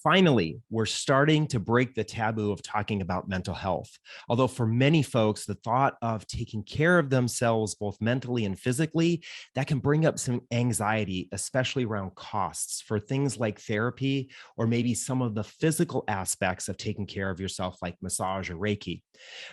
Finally, we're starting to break the taboo of talking about mental health. Although for many folks, the thought of taking care of themselves, both mentally and physically, that can bring up some anxiety, especially around costs for things like therapy, or maybe some of the physical aspects of taking care of yourself, like massage or reiki.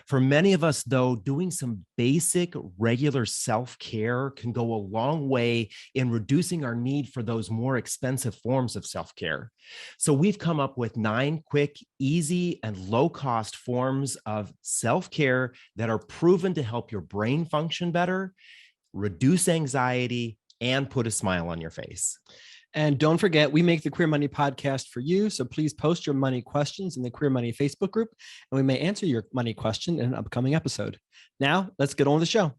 For many of us, though, doing some basic, regular self-care can go a long way in reducing our need for those more expensive forms of self-care. So we've come up with 9 quick, easy, and low-cost forms of self-care that are proven to help your brain function better, reduce anxiety, and put a smile on your face. And don't forget, we make the Queer Money podcast for you. So please post your money questions in the Queer Money Facebook group, and we may answer your money question in an upcoming episode. Now, let's get on with the show.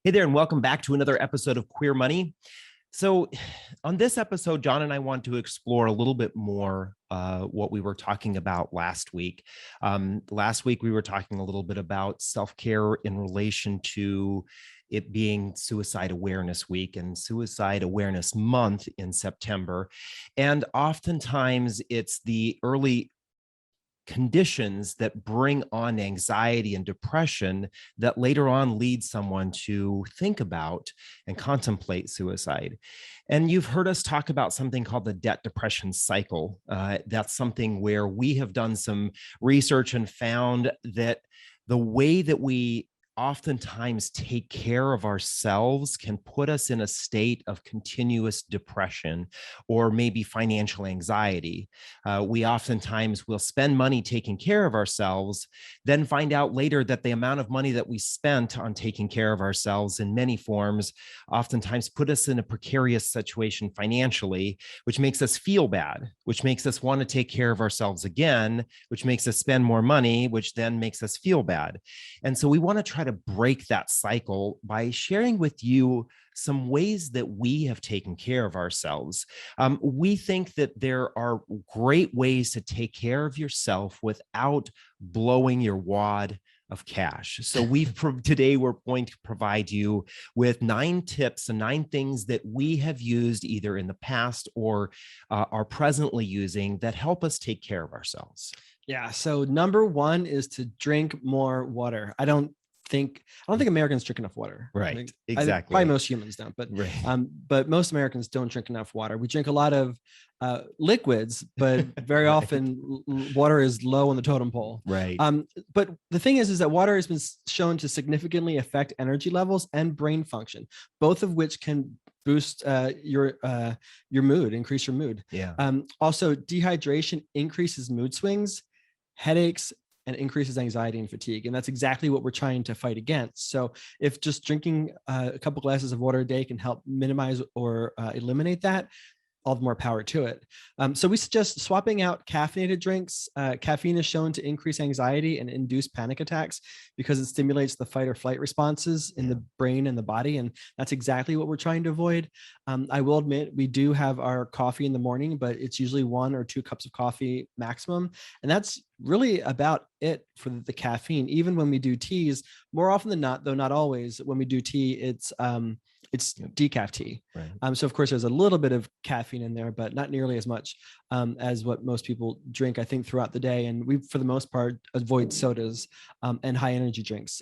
Hey there, and welcome back to another episode of Queer Money. So on this episode, John and I want to explore a little bit more what we were talking about last week. Last week, we were talking a little bit about self-care in relation to it being Suicide Awareness Week and Suicide Awareness Month in September. And oftentimes it's the early conditions that bring on anxiety and depression that later on lead someone to think about and contemplate suicide. And you've heard us talk about something called the debt depression cycle. That's something where we have done some research and found that the way that we oftentimes take care of ourselves can put us in a state of continuous depression or maybe financial anxiety. We oftentimes will spend money taking care of ourselves, then find out later that the amount of money that we spent on taking care of ourselves in many forms oftentimes put us in a precarious situation financially, which makes us feel bad, which makes us want to take care of ourselves again, which makes us spend more money, which then makes us feel bad. And so we want to try to break that cycle by sharing with you some ways that we have taken care of ourselves. We think that there are great ways to take care of yourself without blowing your wad of cash. So today we're going to provide you with 9 tips and 9 things that we have used either in the past or are presently using that help us take care of ourselves. Yeah. So number 1 is to drink more water. I don't think Americans drink enough water. Right. Exactly. Probably most humans don't, but most Americans don't drink enough water. We drink a lot of liquids, but very often water is low on the totem pole. Right. But the thing is that water has been shown to significantly affect energy levels and brain function, both of which can boost your mood, increase your mood. Yeah. Also, dehydration increases mood swings, headaches, and increases anxiety and fatigue. And that's exactly what we're trying to fight against. So if just drinking a couple glasses of water a day can help minimize or eliminate that, all the more power to it. So we suggest swapping out caffeinated drinks. Caffeine is shown to increase anxiety and induce panic attacks because it stimulates the fight or flight responses in the brain and the body. And that's exactly what we're trying to avoid. I will admit we do have our coffee in the morning, but it's usually 1 or 2 cups of coffee maximum. And that's really about it for the caffeine. Even when we do teas, more often than not, though not always, when we do tea, it's decaf tea. Right. So of course there's a little bit of caffeine in there, but not nearly as much as what most people drink, I think, throughout the day. And we, for the most part, avoid sodas and high energy drinks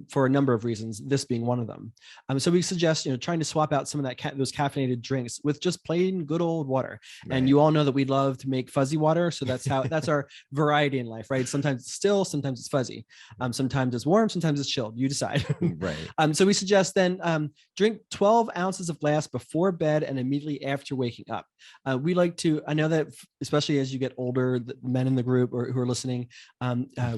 for a number of reasons, this being one of them. So we suggest, trying to swap out some of those caffeinated drinks with just plain good old water. Right. And you all know that we love to make fuzzy water. So that's our variety in life, right? Sometimes it's still, sometimes it's fuzzy. Sometimes it's warm, sometimes it's chilled. You decide. Right. So we suggest then drink 12 ounces of glass before bed and immediately after waking up. We like to, I know that especially as you get older, the men in the group or who are listening,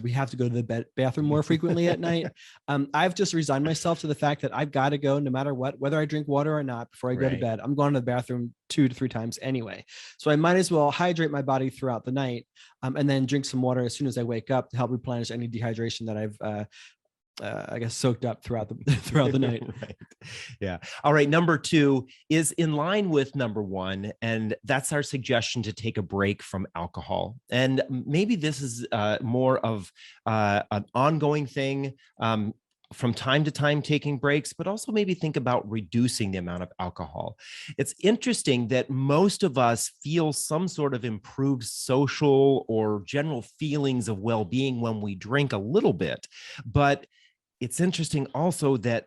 we have to go to the bathroom more frequently at night. I've just resigned myself to the fact that I've got to go no matter what, whether I drink water or not before I go to bed. I'm going to the bathroom 2 to 3 times anyway. So I might as well hydrate my body throughout the night and then drink some water as soon as I wake up to help replenish any dehydration that I've I guess soaked up throughout the night. Right. Yeah. All right. Number 2 is in line with number 1, and that's our suggestion to take a break from alcohol. And maybe this is more of an ongoing thing. from time to time taking breaks, but also maybe think about reducing the amount of alcohol. It's interesting that most of us feel some sort of improved social or general feelings of well-being when we drink a little bit. But it's interesting also that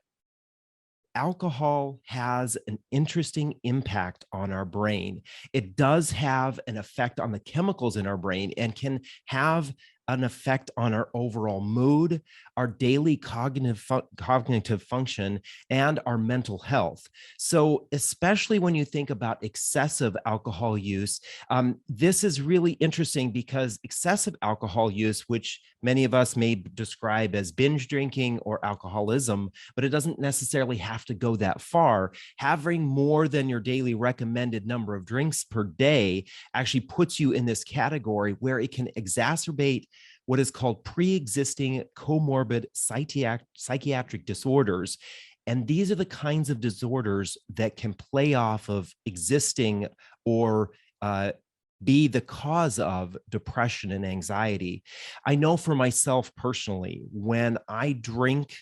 alcohol has an interesting impact on our brain. It does have an effect on the chemicals in our brain and can have an effect on our overall mood, our daily cognitive function, and our mental health. So, especially when you think about excessive alcohol use, this is really interesting because excessive alcohol use, which many of us may describe as binge drinking or alcoholism, but it doesn't necessarily have to go that far. Having more than your daily recommended number of drinks per day actually puts you in this category where it can exacerbate what is called pre-existing comorbid psychiatric disorders. And these are the kinds of disorders that can play off of existing or be the cause of depression and anxiety. I know for myself personally, when I drink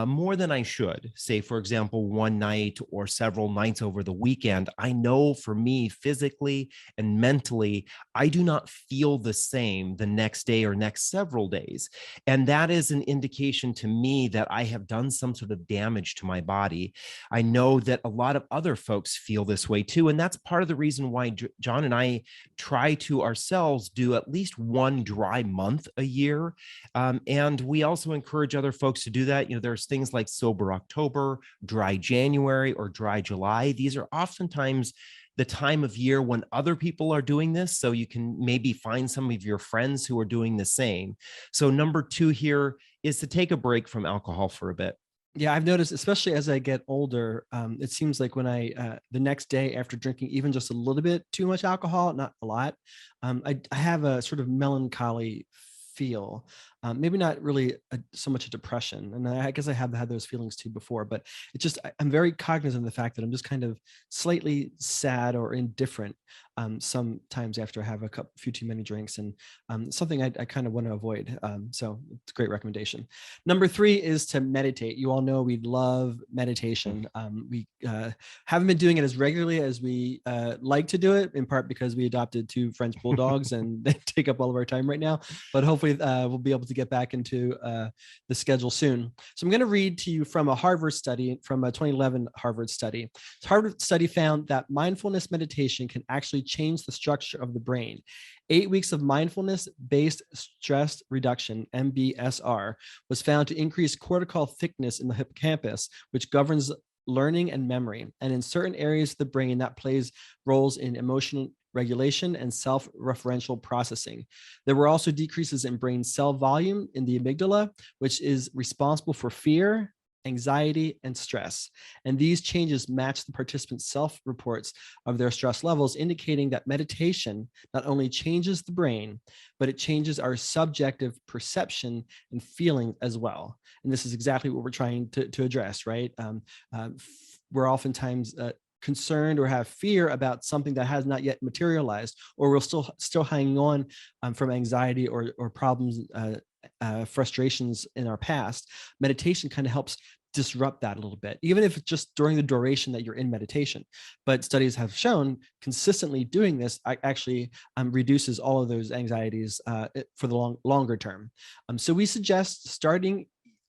more than I should, say, for example, one night or several nights over the weekend, I know for me physically and mentally, I do not feel the same the next day or next several days. And that is an indication to me that I have done some sort of damage to my body. I know that a lot of other folks feel this way too. And that's part of the reason why John and I try to ourselves do at least one dry month a year. And we also encourage other folks to do that. There's things like sober October, dry January, or dry July. These are oftentimes the time of year when other people are doing this. So you can maybe find some of your friends who are doing the same. So number 2 here is to take a break from alcohol for a bit. Yeah, I've noticed, especially as I get older, it seems like when the next day after drinking even just a little bit too much alcohol, not a lot, I have a sort of melancholy feel. Maybe not really so much a depression. And I guess I have had those feelings too before, but I'm very cognizant of the fact that I'm just kind of slightly sad or indifferent sometimes after I have a few too many drinks, and something I kind of want to avoid. So it's a great recommendation. Number 3 is to meditate. You all know we love meditation. We haven't been doing it as regularly as we like to do it, in part because we adopted 2 French bulldogs and they take up all of our time right now. But hopefully we'll be able to get back into the schedule soon. So I'm going to read to you from a Harvard study, from a 2011 Harvard study. The Harvard study found that mindfulness meditation can actually change the structure of the brain. 8 weeks of mindfulness-based stress reduction, MBSR, was found to increase cortical thickness in the hippocampus, which governs learning and memory, and in certain areas of the brain that plays roles in emotional regulation and self-referential processing. There were also decreases in brain cell volume in the amygdala, which is responsible for fear, anxiety, and stress. And these changes match the participants' self-reports of their stress levels, indicating that meditation not only changes the brain, but it changes our subjective perception and feeling as well. And this is exactly what we're trying to address, right? We're oftentimes concerned or have fear about something that has not yet materialized, or we're still hanging on from anxiety or problems, frustrations in our past. Meditation kind of helps disrupt that a little bit, even if it's just during the duration that you're in meditation. But studies have shown consistently doing this actually reduces all of those anxieties for the longer term. So we suggest starting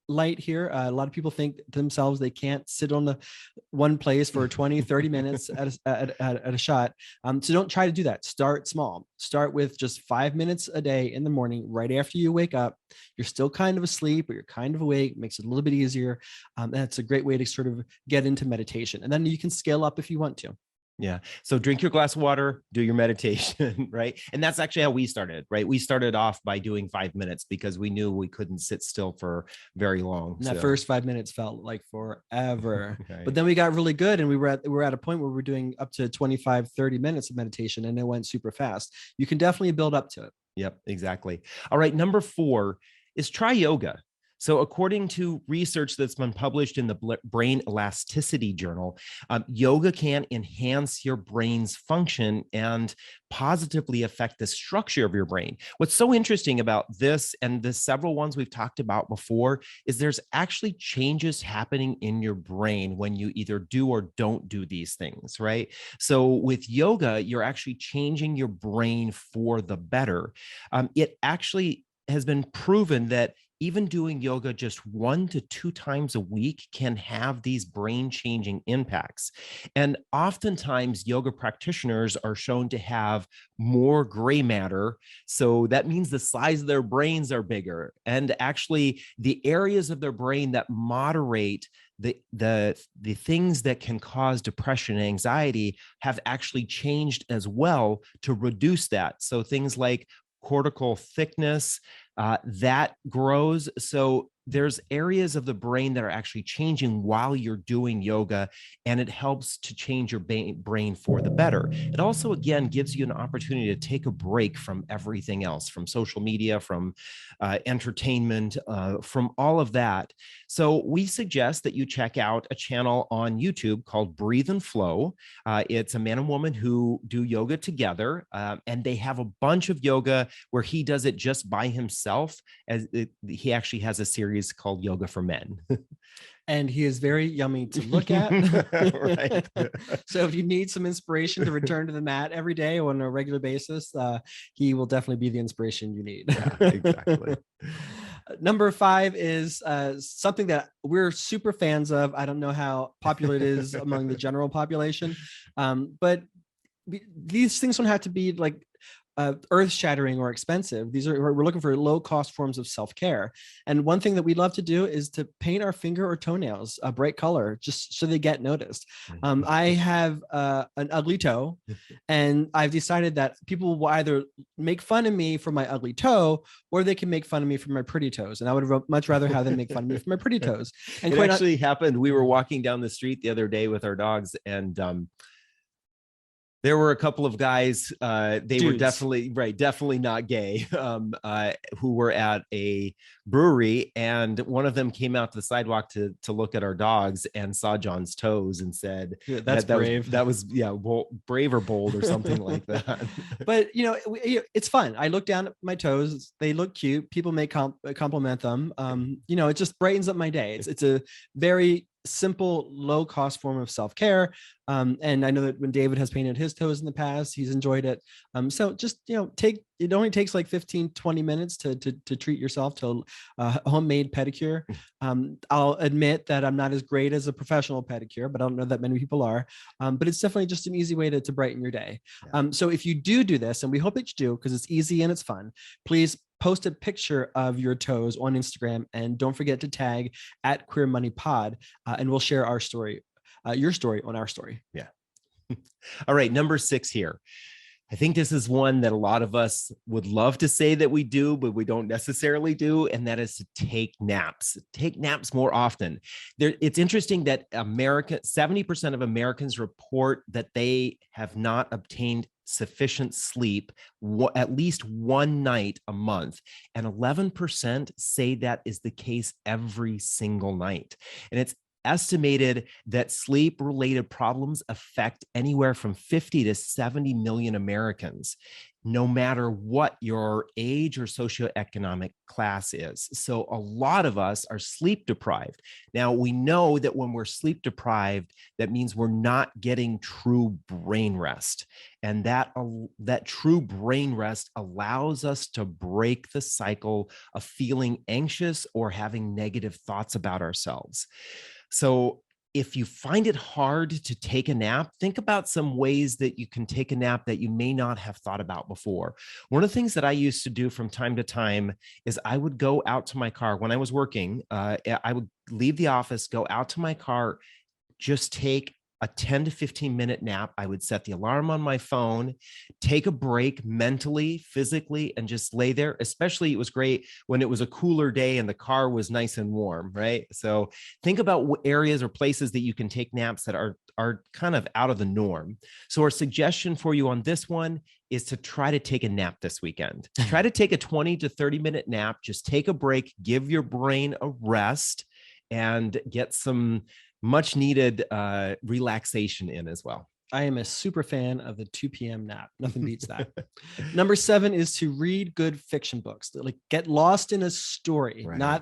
light here. A lot of people think to themselves they can't sit on the one place for 20, 30 minutes at a shot. So don't try to do that. Start small. Start with just 5 minutes a day in the morning, right after you wake up. You're still kind of asleep, but you're kind of awake. Makes it a little bit easier. That's a great way to sort of get into meditation. And then you can scale up if you want to. Yeah. So drink your glass of water, do your meditation, right? And that's actually how we started, right? We started off by doing 5 minutes because we knew we couldn't sit still for very long. And that first 5 minutes felt like forever. Right. But then we got really good, and we were at a point where we're doing up to 25, 30 minutes of meditation, and it went super fast. You can definitely build up to it. Yep, exactly. All right. Number 4 is try yoga. So, according to research that's been published in the Brain Elasticity Journal, yoga can enhance your brain's function and positively affect the structure of your brain. What's so interesting about this and the several ones we've talked about before is there's actually changes happening in your brain when you either do or don't do these things, right? So, with yoga, you're actually changing your brain for the better. It actually has been proven that even doing yoga just 1 to 2 times a week can have these brain changing impacts. And oftentimes, yoga practitioners are shown to have more gray matter. So that means the size of their brains are bigger. And actually, the areas of their brain that moderate the things that can cause depression and anxiety have actually changed as well to reduce that. So things like cortical thickness, that grows. So there's areas of the brain that are actually changing while you're doing yoga, and it helps to change your brain for the better. It also, again, gives you an opportunity to take a break from everything else, from social media, from entertainment, from all of that. So we suggest that you check out a channel on YouTube called Breathe and Flow. It's a man and woman who do yoga together, and they have a bunch of yoga where he does it just by himself. He actually has a series called Yoga for Men. And he is very yummy to look at. Right. So if you need some inspiration to return to the mat every day on a regular basis, he will definitely be the inspiration you need. Yeah, exactly. Number 5 is something that we're super fans of. I don't know how popular it is among the general population, but these things don't have to be like earth-shattering or expensive. We're looking for low-cost forms of self-care. And one thing that we love to do is to paint our finger or toenails a bright color, just so they get noticed. I have an ugly toe, and I've decided that people will either make fun of me for my ugly toe, or they can make fun of me for my pretty toes. And I would much rather have them make fun of me for my pretty toes. And it actually happened. We were walking down the street the other day with our dogs, and there were a couple of guys, they Dudes. Were definitely not gay, who were at a brewery, and one of them came out to the sidewalk to look at our dogs and saw John's toes and said, yeah, that's brave. That was brave or bold or something like that. But, it's fun. I look down at my toes. They look cute. People may compliment them. It just brightens up my day. It's a very simple, low-cost form of self-care. And I know that when David has painted his toes in the past, he's enjoyed it. So just, it only takes like 15-20 minutes to treat yourself to a homemade pedicure. I'll admit that I'm not as great as a professional pedicure, but I don't know that many people are. But it's definitely just an easy way to brighten your day. Yeah. So if you do this, and we hope that you do, because it's easy and it's fun, please post a picture of your toes on Instagram, and don't forget to tag at Queer Money Pod, and we'll share our story, your story on our story. Yeah. All right. Number 6 here. I think this is one that a lot of us would love to say that we do, but we don't necessarily do. And that is to take naps. Take naps more often. It's interesting that 70% of Americans report that they have not obtained sufficient sleep at least one night a month. And 11% say that is the case every single night. And it's estimated that sleep-related problems affect anywhere from 50 to 70 million Americans, no matter what your age or socioeconomic class is. So a lot of us are sleep deprived. Now, we know that when we're sleep deprived, that means we're not getting true brain rest. And that true brain rest allows us to break the cycle of feeling anxious or having negative thoughts about ourselves. So if you find it hard to take a nap, think about some ways that you can take a nap that you may not have thought about before. One of the things that I used to do from time to time is I would go out to my car when I was working. I would leave the office, go out to my car, just take a 10 to 15 minute nap. I would set the alarm on my phone, take a break mentally, physically, and just lay there. Especially it was great when it was a cooler day and the car was nice and warm, right? So think about areas or places that you can take naps that are kind of out of the norm. So our suggestion for you on this one is to try to take a nap this weekend. Try to take a 20 to 30 minute nap. Just take a break, give your brain a rest, and get some much needed relaxation in as well. I am a super fan of the 2 p.m. nap. Nothing beats that. Number 7 is to read good fiction books. Like, get lost in a story. Right.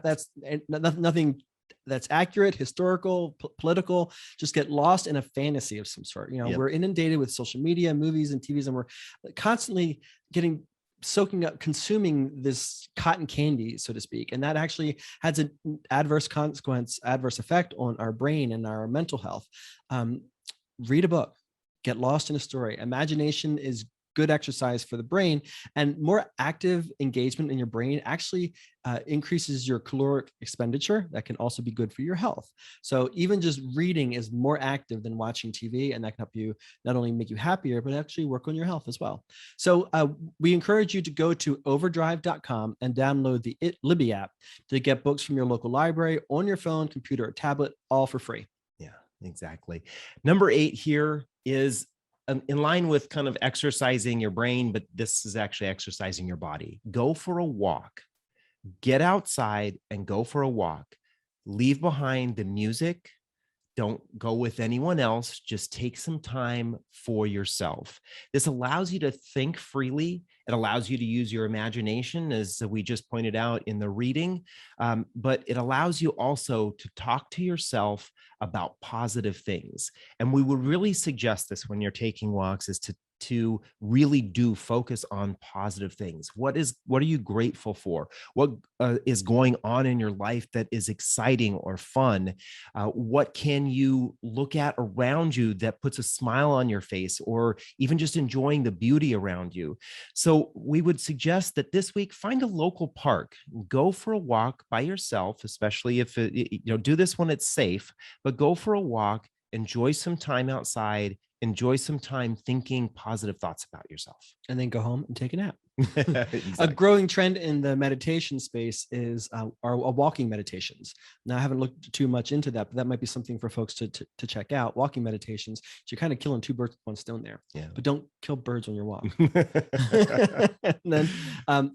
Nothing that's accurate, historical, political. Just get lost in a fantasy of some sort. Yep. We're inundated with social media, movies, and TVs, and we're constantly soaking up, consuming this cotton candy, so to speak. And that actually has an adverse effect on our brain and our mental health. Read a book, get lost in a story. Imagination is good exercise for the brain, and more active engagement in your brain actually increases your caloric expenditure. That can also be good for your health. So even just reading is more active than watching TV, and that can help you not only make you happier, but actually work on your health as well. So we encourage you to go to overdrive.com and download the Libby app to get books from your local library on your phone, computer, or tablet, all for free. Yeah, exactly. Number 8 here is in line with kind of exercising your brain, but this is actually exercising your body. Go for a walk. Get outside and go for a walk. Leave behind the music. Don't go with anyone else. Just take some time for yourself. This allows you to think freely. It allows you to use your imagination, as we just pointed out in the reading, but it allows you also to talk to yourself about positive things. And we would really suggest this when you're taking walks, is to really do focus on positive things. What are you grateful for? What is going on in your life that is exciting or fun? What can you look at around you that puts a smile on your face, or even just enjoying the beauty around you? So we would suggest that this week, find a local park, go for a walk by yourself, especially if do this when it's safe, but go for a walk, enjoy some time outside, enjoy some time thinking positive thoughts about yourself. And then go home and take a nap. Exactly. A growing trend in the meditation space is our walking meditations. Now, I haven't looked too much into that, but that might be something for folks to check out. Walking meditations. So you're kind of killing 2 birds with 1 stone there. Yeah. But don't kill birds on your walk. And then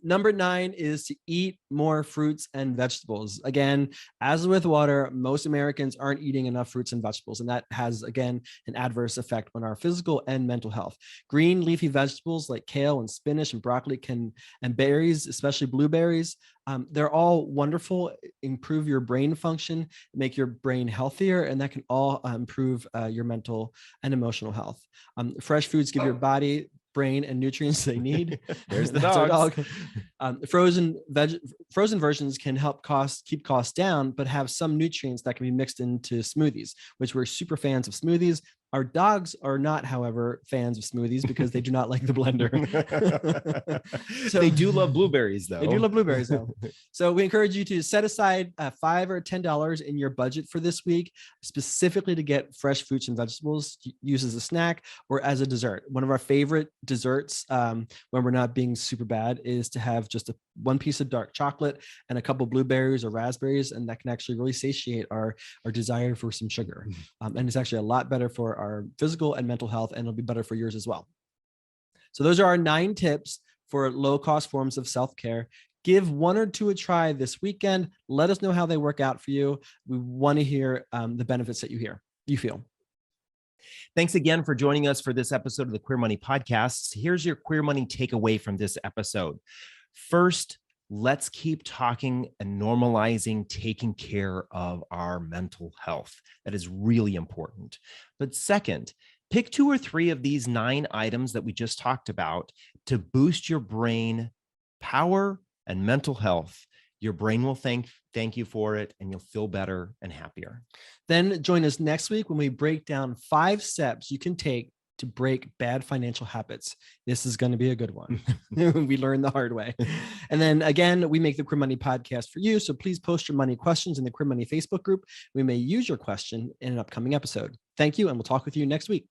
number 9 is to eat more fruits and vegetables. Again, as with water, most Americans aren't eating enough fruits and vegetables, and that has, again, an adverse effect on our physical and mental health. Green leafy vegetables like kale and spinach and broccoli and berries, especially blueberries, they're all wonderful, improve your brain function, make your brain healthier, and that can all improve your mental and emotional health. Fresh foods give your body, brain, and nutrients they need. There's the dog. Frozen versions can help keep costs down, but have some nutrients that can be mixed into smoothies, which we're super fans of smoothies. Our dogs are not, however, fans of smoothies because they do not like the blender. So they do love blueberries, though. They do love blueberries, though. So we encourage you to set aside $5 or $10 in your budget for this week, specifically to get fresh fruits and vegetables to use as a snack or as a dessert. One of our favorite desserts, when we're not being super bad, is to have just one piece of dark chocolate and a couple blueberries or raspberries, and that can actually really satiate our desire for some sugar. And it's actually a lot better for our physical and mental health, and it'll be better for yours as well. So those are our 9 tips for low-cost forms of self-care. Give 1 or 2 a try this weekend. Let us know how they work out for you. We want to hear the benefits that you feel. Thanks again for joining us for this episode of the Queer Money Podcast. Here's your Queer Money takeaway from this episode. First, let's keep talking and normalizing taking care of our mental health. That is really important. But second, pick 2 or 3 of these 9 items that we just talked about to boost your brain power and mental health. Your brain will thank you for it, and you'll feel better and happier. Then join us next week when we break down 5 steps you can take to break bad financial habits. This is going to be a good one. We learned the hard way. And then again, we make the Queer Money Podcast for you. So please post your money questions in the Queer Money Facebook group. We may use your question in an upcoming episode. Thank you, and we'll talk with you next week.